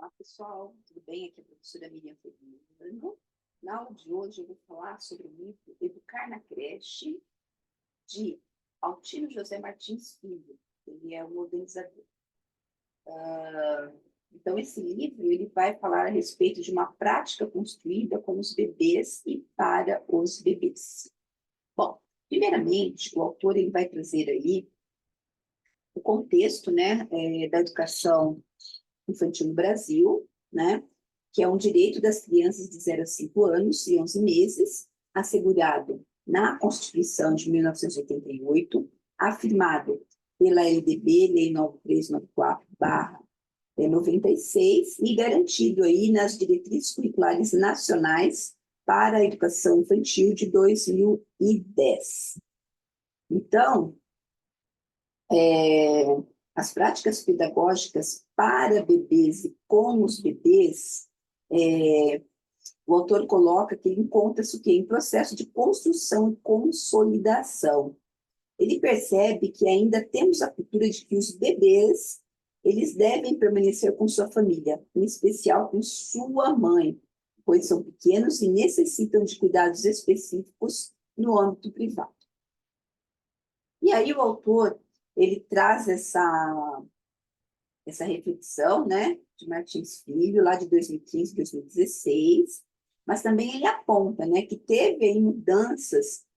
Olá, pessoal, tudo bem? Aqui é a professora Miriam Fernando. Na aula de hoje eu vou falar sobre o livro Educar na Creche, de Altino José Martins Filho. Ele é o organizador. Então, esse livro ele vai falar a respeito de uma prática construída com os bebês e para os bebês. Bom, primeiramente, o autor ele vai trazer aí o contexto, né, da educação infantil no Brasil, né, que é um direito das crianças de 0 a 5 anos e 11 meses, assegurado na Constituição de 1988, afirmado pela LDB, Lei 9394/96, e garantido aí nas diretrizes curriculares nacionais para a educação infantil de 2010. Então, as práticas pedagógicas para bebês e com os bebês, o autor coloca que ele encontra-se em processo de construção e consolidação. Ele percebe que ainda temos a cultura de que os bebês eles devem permanecer com sua família, em especial com sua mãe, pois são pequenos e necessitam de cuidados específicos no âmbito privado. E aí o autor ele traz essa reflexão, né, de Martins Filho, lá de 2015, 2016, mas também ele aponta, né, que teve aí mudanças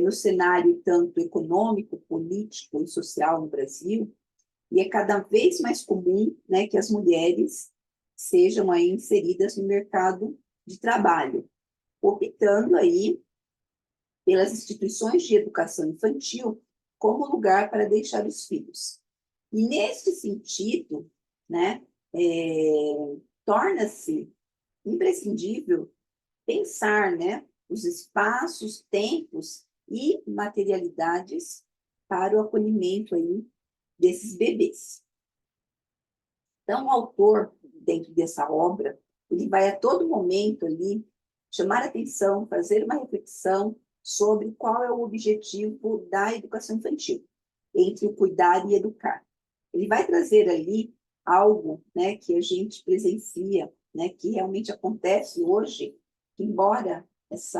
no cenário tanto econômico, político e social no Brasil, e é cada vez mais comum, né, que as mulheres sejam aí inseridas no mercado de trabalho, optando aí pelas instituições de educação infantil como lugar para deixar os filhos. E, neste sentido, né, torna-se imprescindível pensar, né, os espaços, tempos e materialidades para o acolhimento aí desses bebês. Então, o autor, dentro dessa obra, ele vai a todo momento ali chamar a atenção, fazer uma reflexão sobre qual é o objetivo da educação infantil, entre o cuidar e educar. Ele vai trazer ali algo, né, que a gente presencia, né, que realmente acontece hoje, que embora esse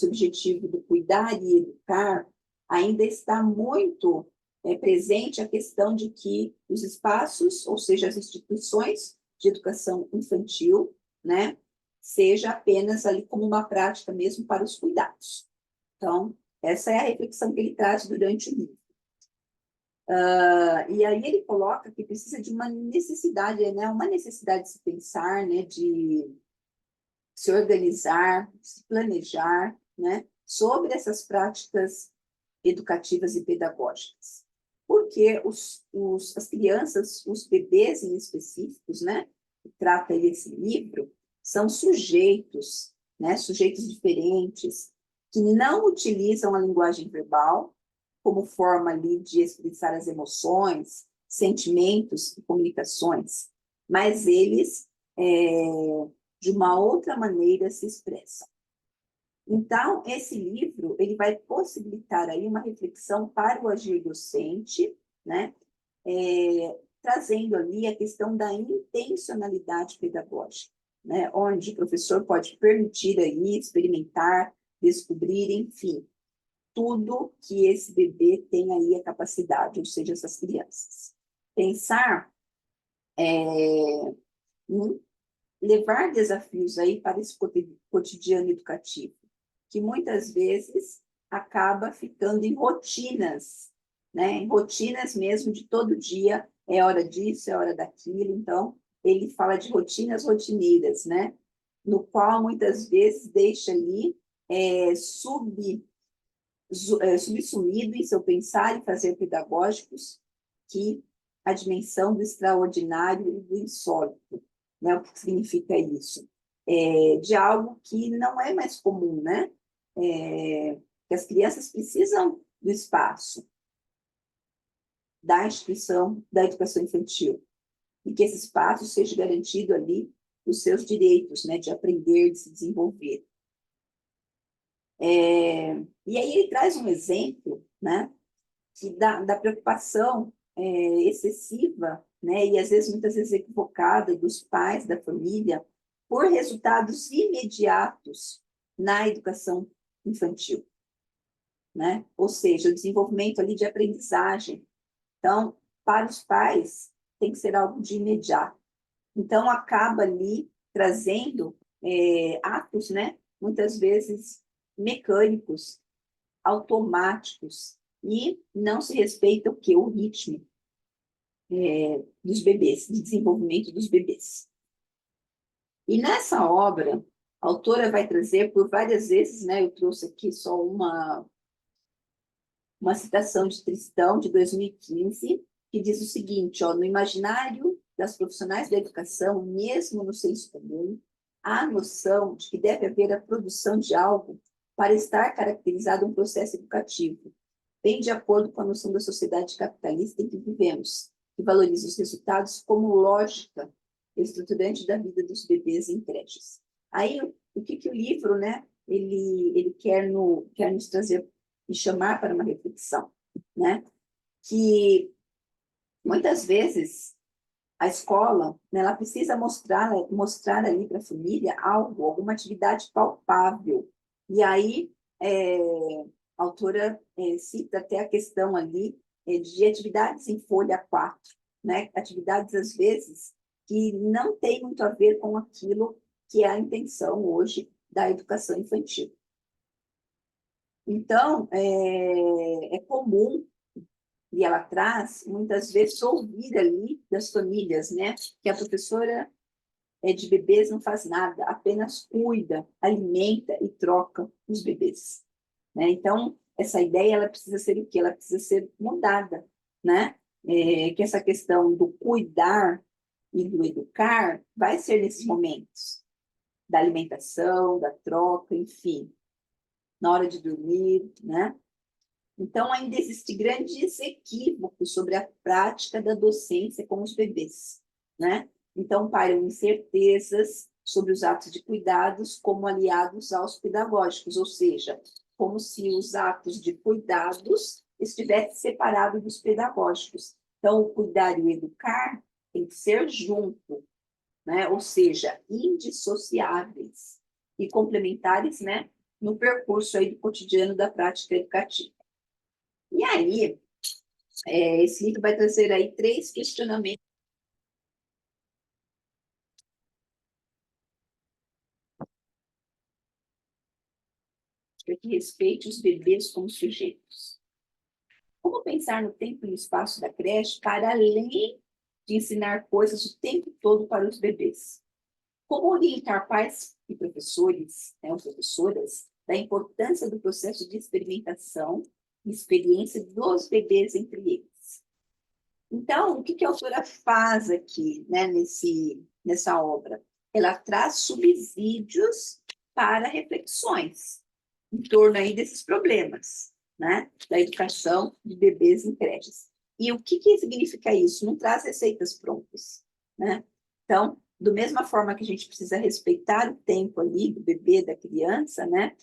objetivo do cuidar e educar ainda está muito presente a questão de que os espaços, ou seja, as instituições de educação infantil, né, seja apenas ali como uma prática mesmo para os cuidados. Então, essa é a reflexão que ele traz durante o livro. E aí ele coloca que precisa de uma necessidade, né, uma necessidade de se pensar, né, de se organizar, se planejar, né, sobre essas práticas educativas e pedagógicas. Porque as crianças, os bebês em específicos, né, que trata esse livro, são sujeitos, né, sujeitos diferentes, que não utilizam a linguagem verbal como forma ali de expressar as emoções, sentimentos e comunicações, mas eles, de uma outra maneira, se expressam. Então, esse livro ele vai possibilitar aí uma reflexão para o agir docente, né? Trazendo ali a questão da intencionalidade pedagógica, né? Onde o professor pode permitir aí experimentar, descobrir, enfim, tudo que esse bebê tem aí a capacidade, ou seja, essas crianças. Pensar em levar desafios aí para esse cotidiano educativo, que muitas vezes acaba ficando em rotinas, né? Em rotinas mesmo de todo dia, é hora disso, é hora daquilo. Então, ele fala de rotinas rotineiras, né? No qual muitas vezes deixa ali subsumido em seu pensar e fazer pedagógicos que a dimensão do extraordinário e do insólito, né? O que significa isso? De algo que não é mais comum, né? Que as crianças precisam do espaço da instituição da educação infantil e que esse espaço seja garantido ali os seus direitos, né? De aprender, de se desenvolver. E aí ele traz um exemplo, né? Da preocupação excessiva, né, e às vezes, muitas vezes equivocada dos pais, da família, por resultados imediatos na educação infantil, né? Ou seja, o desenvolvimento ali de aprendizagem. Então, para os pais, tem que ser algo de imediato. Então, acaba ali trazendo atos, né? Muitas vezes mecânicos, automáticos, e não se respeita o quê? O ritmo dos bebês, de desenvolvimento dos bebês. E nessa obra, a autora vai trazer por várias vezes, né? Eu trouxe aqui só uma citação de Tristão, de 2015, que diz o seguinte, ó, no imaginário das profissionais da educação, mesmo no senso comum, há a noção de que deve haver a produção de algo para estar caracterizado um processo educativo, bem de acordo com a noção da sociedade capitalista em que vivemos, que valoriza os resultados como lógica estruturante da vida dos bebês em creches. Aí, o que o livro, né, ele quer nos trazer e chamar para uma reflexão, né? Que muitas vezes a escola, né, ela precisa mostrar ali para a família algo, alguma atividade palpável. E aí a autora cita até a questão ali de atividades em folha 4, né? Atividades, às vezes, que não tem muito a ver com aquilo que é a intenção hoje da educação infantil. Então, é comum, e ela traz, muitas vezes, ouvir ali das famílias, né, que a professora de bebês não faz nada, apenas cuida, alimenta e troca os bebês, né? Então, essa ideia, ela precisa ser o quê? Ela precisa ser mudada, né? Que essa questão do cuidar e do educar vai ser nesses momentos da alimentação, da troca, enfim, na hora de dormir, né? Então, ainda existem grandes equívocos sobre a prática da docência com os bebês, né? Então, pairam incertezas sobre os atos de cuidados como aliados aos pedagógicos, ou seja, como se os atos de cuidados estivessem separados dos pedagógicos. Então, o cuidar e o educar tem que ser junto, né? Ou seja, indissociáveis e complementares, né? No percurso aí do cotidiano da prática educativa. E aí, esse livro vai trazer aí 3 questionamentos para que respeite os bebês como sujeitos. Como pensar no tempo e no espaço da creche para além de ensinar coisas o tempo todo para os bebês? Como orientar pais e professores, né, ou professoras, da importância do processo de experimentação e experiência dos bebês entre eles? Então, o que a autora faz aqui, né, nessa obra? Ela traz subsídios para reflexões em torno aí desses problemas, né, da educação de bebês em creches. E o que significa isso? Não traz receitas prontas, né? Então, da mesma forma que a gente precisa respeitar o tempo ali do bebê, da criança, né,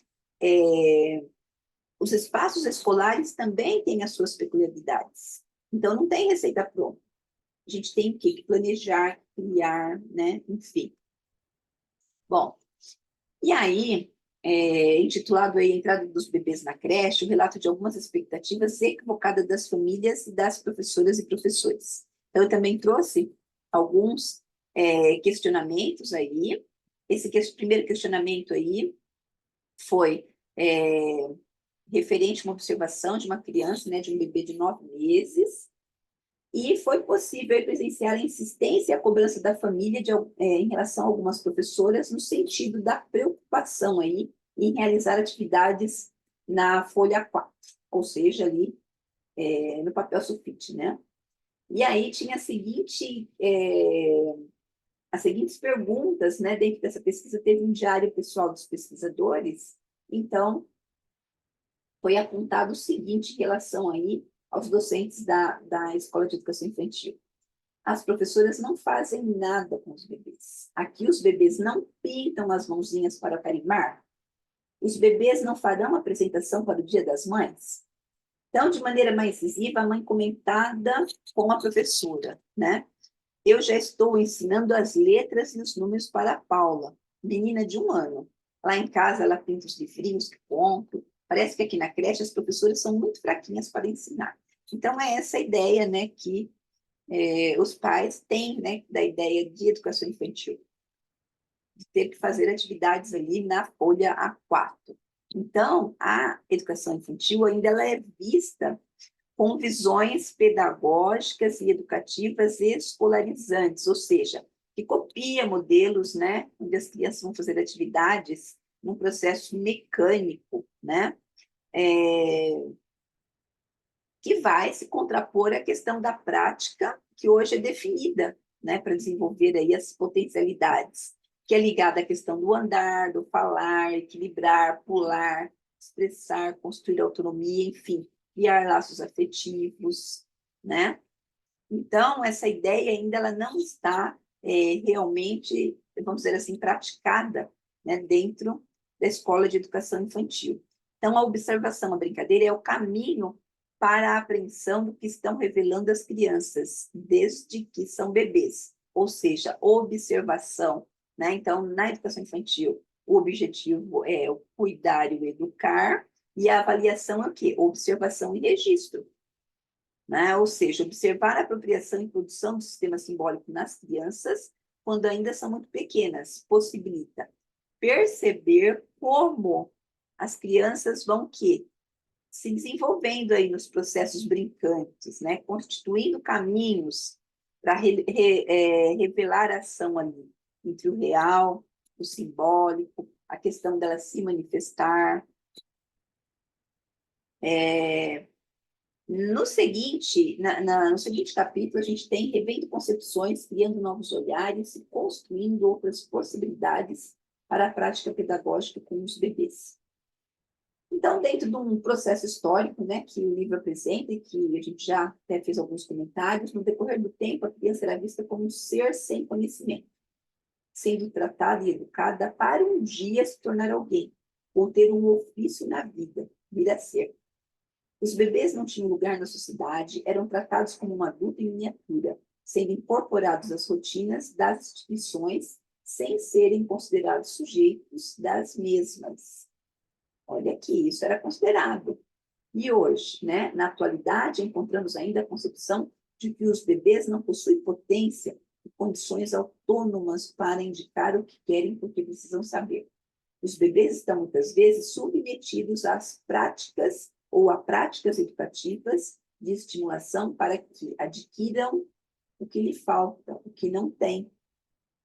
os espaços escolares também têm as suas peculiaridades. Então, não tem receita pronta. A gente tem que planejar, criar, né? Enfim. Bom, e aí, intitulado aí Entrada dos Bebês na Creche, o relato de algumas expectativas equivocadas das famílias e das professoras e professores. Então, eu também trouxe alguns questionamentos aí. Esse primeiro questionamento aí foi referente a uma observação de uma criança, né, de um bebê de 9 meses, e foi possível presenciar a insistência e a cobrança da família em relação a algumas professoras no sentido da preocupação aí em realizar atividades na folha 4, ou seja, ali no papel sulfite, né? E aí tinha as seguintes perguntas, né? Dentro dessa pesquisa teve um diário pessoal dos pesquisadores, então foi apontado o seguinte em relação aí aos docentes da Escola de Educação Infantil. As professoras não fazem nada com os bebês. Aqui os bebês não pintam as mãozinhas para carimbar. Os bebês não farão apresentação para o Dia das Mães. Então, de maneira mais incisiva, a mãe comentada com a professora, né? Eu já estou ensinando as letras e os números para a Paula, menina de 1 ano. Lá em casa, ela pinta os livrinhos que compro. Parece que aqui na creche as professoras são muito fraquinhas para ensinar. Então, é essa ideia, né, que os pais têm, né, da ideia de educação infantil, de ter que fazer atividades ali na folha A4. Então, a educação infantil ainda ela é vista com visões pedagógicas e educativas escolarizantes, ou seja, que copia modelos, né, onde as crianças vão fazer atividades num processo mecânico, né, que vai se contrapor à questão da prática, que hoje é definida, né, para desenvolver aí as potencialidades, que é ligada à questão do andar, do falar, equilibrar, pular, expressar, construir autonomia, enfim, criar laços afetivos, né? Então, essa ideia ainda ela não está realmente, vamos dizer assim, praticada, né, dentro da escola de educação infantil. Então, a observação, a brincadeira é o caminho para a apreensão do que estão revelando as crianças, desde que são bebês, ou seja, observação, né? Então, na educação infantil, o objetivo é o cuidar e o educar, e a avaliação é o quê? Observação e registro, né? Ou seja, observar a apropriação e produção do sistema simbólico nas crianças, quando ainda são muito pequenas, possibilita perceber como as crianças vão que se desenvolvendo aí nos processos brincantes, né? Constituindo caminhos para revelar a ação ali entre o real, o simbólico, a questão dela se manifestar. No seguinte capítulo, a gente tem revendo concepções, criando novos olhares e construindo outras possibilidades para a prática pedagógica com os bebês. Então, dentro de um processo histórico, né, que o livro apresenta e que a gente já até fez alguns comentários, no decorrer do tempo, a criança era vista como um ser sem conhecimento, sendo tratada e educada para um dia se tornar alguém, ou ter um ofício na vida, vir a ser. Os bebês não tinham lugar na sociedade, eram tratados como um adulto em miniatura, sendo incorporados às rotinas das instituições, sem serem considerados sujeitos das mesmas. Olha aqui, isso era considerado. E hoje, né, na atualidade, encontramos ainda a concepção de que os bebês não possuem potência e condições autônomas para indicar o que querem porque precisam saber. Os bebês estão, muitas vezes, submetidos às práticas ou a práticas educativas de estimulação para que adquiram o que lhe falta, o que não tem.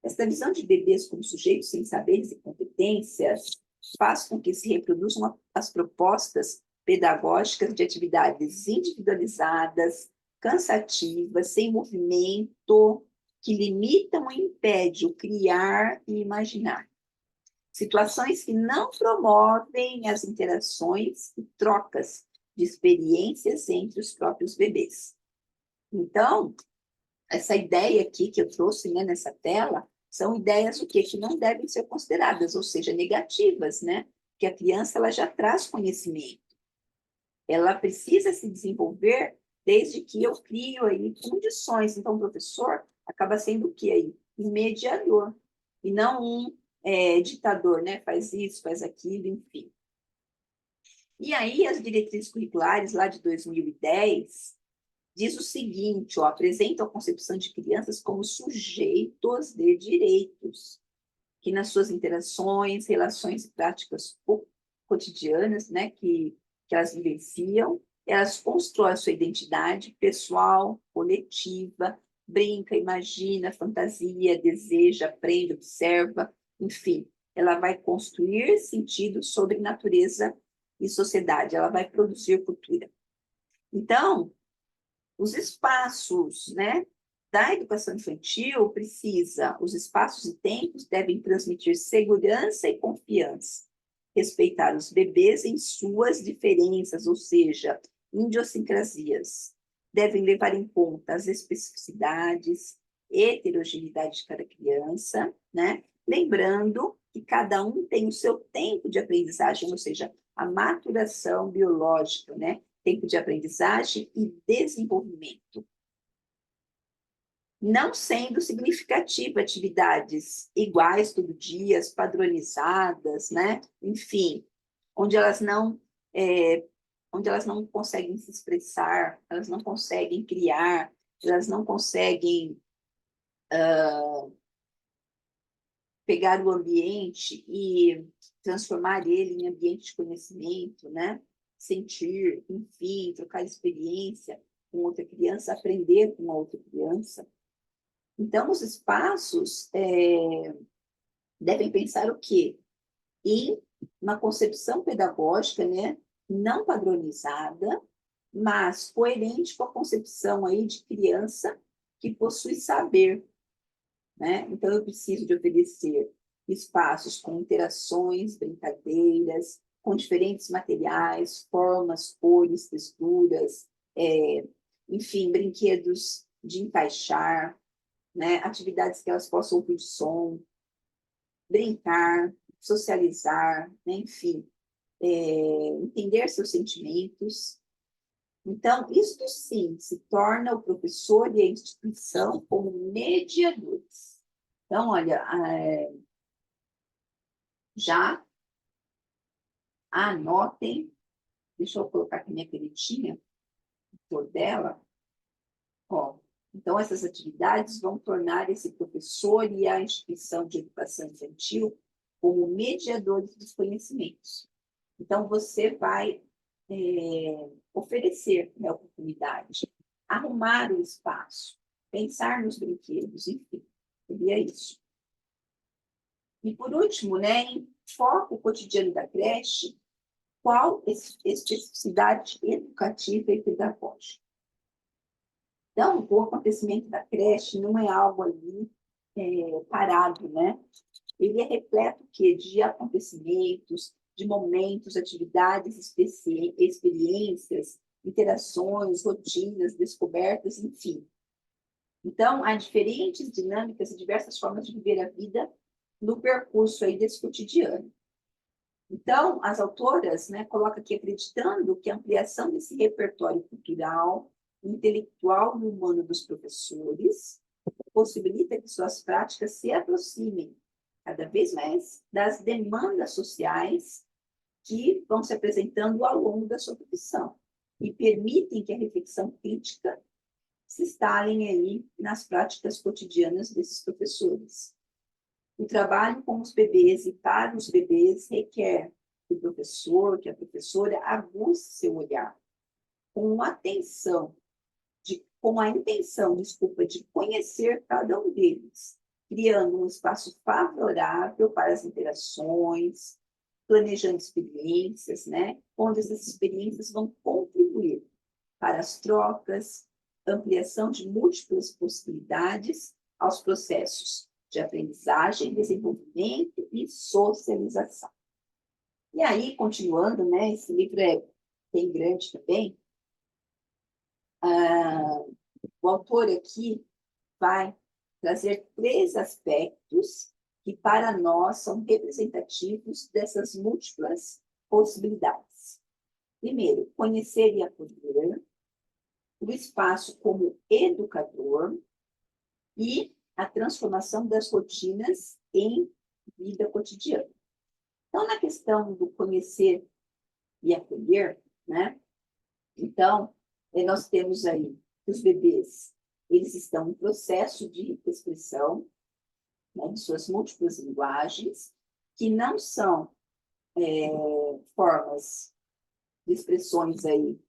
Esta visão de bebês como sujeitos sem saberes e competências faz com que se reproduzam as propostas pedagógicas de atividades individualizadas, cansativas, sem movimento, que limitam e impedem o criar e imaginar. Situações que não promovem as interações e trocas de experiências entre os próprios bebês. Então, essa ideia aqui que eu trouxe, né, nessa tela, são ideias o quê? Que não devem ser consideradas, ou seja, negativas, né? Que a criança ela já traz conhecimento. Ela precisa se desenvolver desde que eu crio aí condições. Então, o professor acaba sendo o quê aí? Um mediador, e não um ditador, né? Faz isso, faz aquilo, enfim. E aí, as diretrizes curriculares lá de 2010 diz o seguinte, ó, apresenta a concepção de crianças como sujeitos de direitos, que nas suas interações, relações e práticas cotidianas, né, que elas vivenciam, elas constroem a sua identidade pessoal, coletiva, brinca, imagina, fantasia, deseja, aprende, observa, enfim, ela vai construir sentido sobre natureza e sociedade, ela vai produzir cultura. Então, os espaços, né, da educação infantil os espaços e tempos devem transmitir segurança e confiança, respeitar os bebês em suas diferenças, ou seja, idiosincrasias. Devem levar em conta as especificidades, heterogeneidade de cada criança, né? Lembrando que cada um tem o seu tempo de aprendizagem, ou seja, a maturação biológica, né? tempo de aprendizagem e desenvolvimento, não sendo significativa atividades iguais todo dia, padronizadas, né? Enfim, onde elas não conseguem se expressar, elas não conseguem criar, elas não conseguem pegar o ambiente e transformar ele em ambiente de conhecimento, né? Sentir, enfim, trocar experiência com outra criança, aprender com outra criança. Então, os espaços devem pensar o quê? Em uma concepção pedagógica, né? Não padronizada, mas coerente com a concepção aí de criança que possui saber, né? Então, eu preciso de oferecer espaços com interações, brincadeiras, com diferentes materiais, formas, cores, texturas, enfim, brinquedos de encaixar, né? Atividades que elas possam ouvir som, brincar, socializar, né? Enfim, entender seus sentimentos. Então, isto sim se torna o professor e a instituição como mediadores. Então, olha, já anotem, deixa eu colocar aqui minha canetinha, por dela, ó. Então, essas atividades vão tornar esse professor e a instituição de educação infantil como mediadores dos conhecimentos. Então, você vai oferecer a oportunidade, arrumar o espaço, pensar nos brinquedos, enfim, seria isso. E, por último, né, em foco cotidiano da creche, qual especificidade educativa e pedagógica? Então, o acontecimento da creche não é algo ali parado, né? Ele é repleto quê? De acontecimentos, de momentos, atividades, experiências, interações, rotinas, descobertas, enfim. Então, há diferentes dinâmicas e diversas formas de viver a vida no percurso aí desse cotidiano. Então, as autoras, né, colocam aqui acreditando que a ampliação desse repertório cultural, intelectual e humano dos professores possibilita que suas práticas se aproximem cada vez mais das demandas sociais que vão se apresentando ao longo da sua profissão e permitem que a reflexão crítica se instalem aí nas práticas cotidianas desses professores. O trabalho com os bebês e para os bebês requer que o professor, que a professora aguce seu olhar com atenção, com a intenção, de conhecer cada um deles, criando um espaço favorável para as interações, planejando experiências, né? Onde essas experiências vão contribuir para as trocas, ampliação de múltiplas possibilidades aos processos de aprendizagem, desenvolvimento e socialização. E aí, continuando, né? Esse livro é bem grande também. O autor aqui vai trazer 3 aspectos que, para nós, são representativos dessas múltiplas possibilidades. Primeiro, conhecer e acolher, o espaço como educador e a transformação das rotinas em vida cotidiana. Então, na questão do conhecer e acolher, né? Então, nós temos aí que os bebês, eles estão em processo de expressão, né, de suas múltiplas linguagens, que não são formas de expressões aí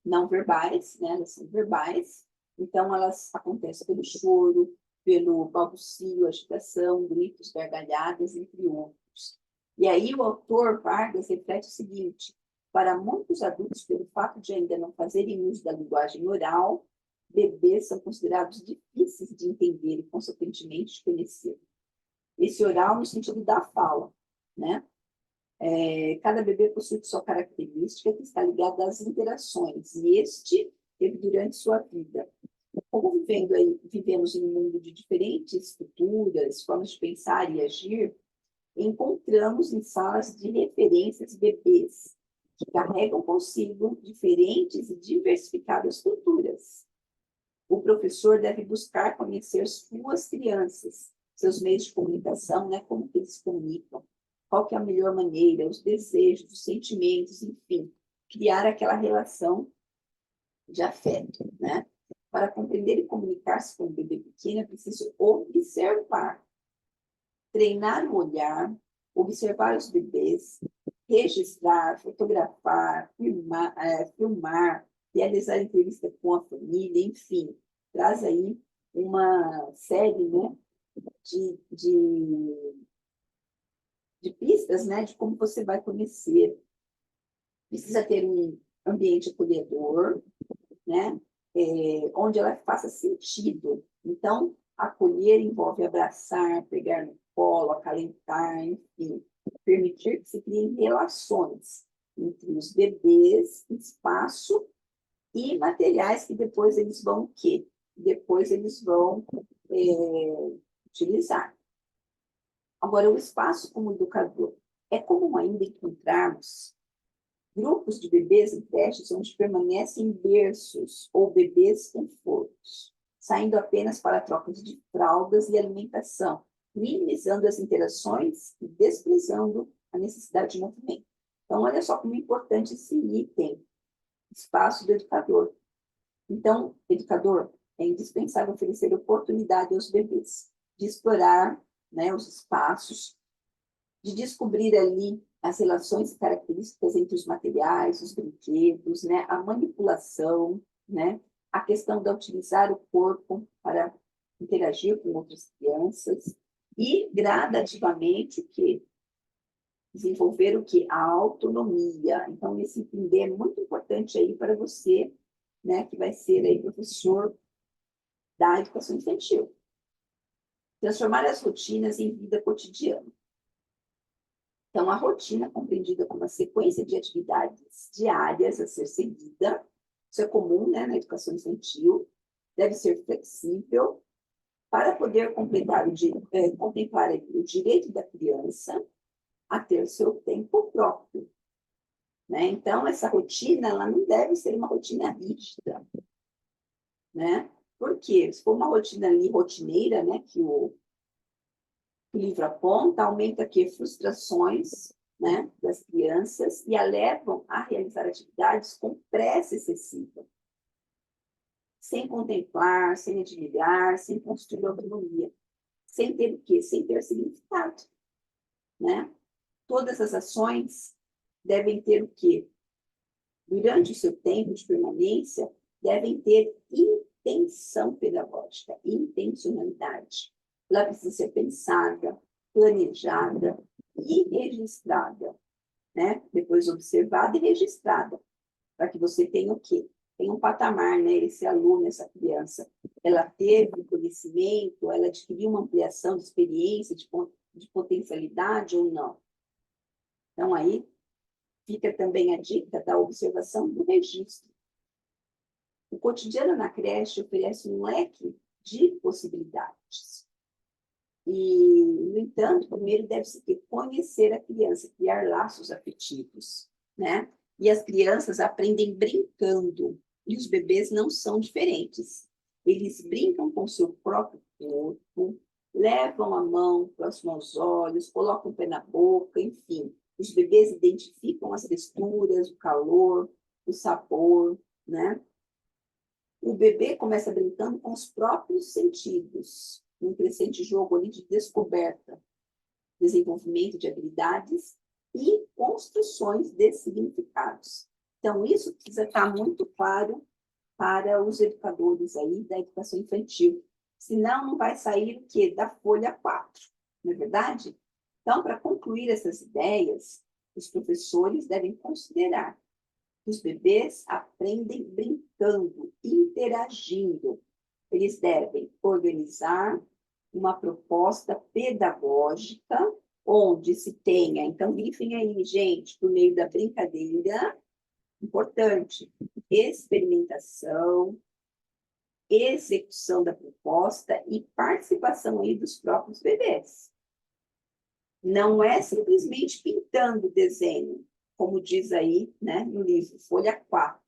não verbais, né? Elas são verbais, então elas acontecem pelo choro, pelo balbucio, agitação, gritos, gargalhadas, entre outros. E aí o autor Vargas reflete o seguinte: para muitos adultos, pelo fato de ainda não fazerem uso da linguagem oral, bebês são considerados difíceis de entender e, consequentemente, de conhecer. Esse oral no sentido da fala, né? Cada bebê possui sua característica que está ligada às interações, e este teve durante sua vida. Como vivemos em um mundo de diferentes culturas, formas de pensar e agir, encontramos em salas de referências bebês que carregam consigo diferentes e diversificadas culturas. O professor deve buscar conhecer suas crianças, seus meios de comunicação, né? Como que eles se comunicam, qual que é a melhor maneira, os desejos, os sentimentos, enfim, criar aquela relação de afeto, né? Para compreender e comunicar-se com o bebê pequeno, é preciso observar, treinar o olhar, observar os bebês, registrar, fotografar, filmar, realizar entrevista com a família, enfim, traz aí uma série, né, de pistas, né, de como você vai conhecer. Precisa ter um ambiente acolhedor, né, onde ela faça sentido. Então, acolher envolve abraçar, pegar no colo, acalentar, enfim, permitir que se criem relações entre os bebês, espaço e materiais que depois eles vão o quê? Depois eles vão utilizar. Agora, o espaço como educador. É comum ainda encontrarmos grupos de bebês em creches onde permanecem berços ou bebês confortos, saindo apenas para trocas de fraldas e alimentação, minimizando as interações e desprezando a necessidade de movimento. Então, olha só como é importante esse item, espaço do educador. Então, educador, é indispensável oferecer oportunidade aos bebês de explorar, né, os espaços, de descobrir ali as relações e características entre os materiais, os brinquedos, né, a manipulação, né, a questão de utilizar o corpo para interagir com outras crianças e gradativamente o que desenvolver o que a autonomia. Então esse entender é muito importante aí para você, né, que vai ser aí professor da educação infantil. Transformar as rotinas em vida cotidiana. Então, a rotina é compreendida como uma sequência de atividades diárias a ser seguida. Isso é comum, né, na educação infantil. Deve ser flexível para poder contemplar o direito da criança a ter seu tempo próprio. Né? Então, essa rotina ela não deve ser uma rotina rígida. Né? Por quê? Se for uma rotina ali rotineira, né, que o livro aponta, aumenta aqui frustrações, né, das crianças e a levam a realizar atividades com pressa excessiva, sem contemplar, sem admirar, sem construir autonomia, sem ter o quê? Sem ter significado, né? Todas as ações devem ter o quê? Durante o seu tempo de permanência, devem ter intenção pedagógica, intencionalidade. Ela precisa ser pensada, planejada e registrada, né? Depois observada e registrada, para que você tenha o quê? Tenha um patamar, né? Esse aluno, essa criança, ela teve conhecimento, ela adquiriu uma ampliação de experiência, de potencialidade ou não. Então, aí fica também a dica da observação do registro. O cotidiano na creche oferece um leque de possibilidades. E, no entanto, primeiro deve-se conhecer a criança, criar laços afetivos, né? E as crianças aprendem brincando, e os bebês não são diferentes. Eles brincam com o seu próprio corpo, levam a mão próximo aos olhos, colocam o pé na boca, enfim. Os bebês identificam as texturas, o calor, o sabor, né? O bebê começa brincando com os próprios sentidos, um crescente jogo ali de descoberta, desenvolvimento de habilidades e construções de significados. Então, isso precisa estar muito claro para os educadores aí da educação infantil. Senão, não vai sair o quê? Da folha 4, não é verdade? Então, para concluir essas ideias, os professores devem considerar que os bebês aprendem brincando, interagindo. Eles devem organizar uma proposta pedagógica onde se tenha, então, grifem aí, gente, por meio da brincadeira, importante, experimentação, execução da proposta e participação aí dos próprios bebês. Não é simplesmente pintando o desenho, como diz aí, né, no livro, folha 4,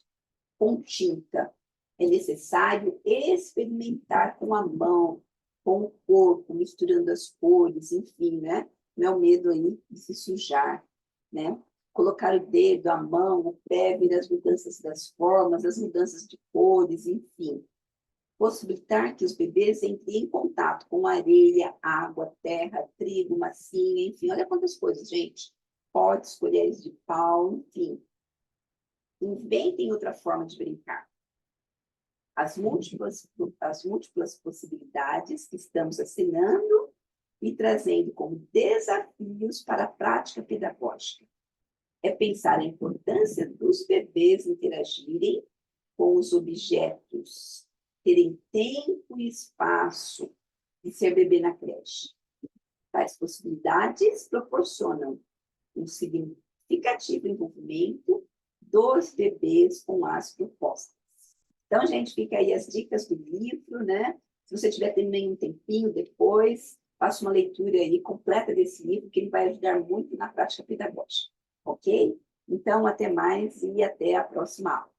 com tinta. É necessário experimentar com a mão, com o corpo, misturando as cores, enfim, né? Não é o medo aí de se sujar, né? Colocar o dedo, a mão, o pé, ver as mudanças das formas, as mudanças de cores, enfim. Possibilitar que os bebês entrem em contato com areia, água, terra, trigo, massinha, enfim. Olha quantas coisas, gente. Potes, colheres de pau, enfim. Inventem outra forma de brincar. As múltiplas possibilidades que estamos assinando e trazendo como desafios para a prática pedagógica. É pensar a importância dos bebês interagirem com os objetos, terem tempo e espaço de ser bebê na creche. Tais possibilidades proporcionam um significativo envolvimento dos bebês com as propostas. Então, gente, fica aí as dicas do livro, né? Se você tiver também um tempinho depois, faça uma leitura aí completa desse livro, que ele vai ajudar muito na prática pedagógica, ok? Então, até mais e até a próxima aula.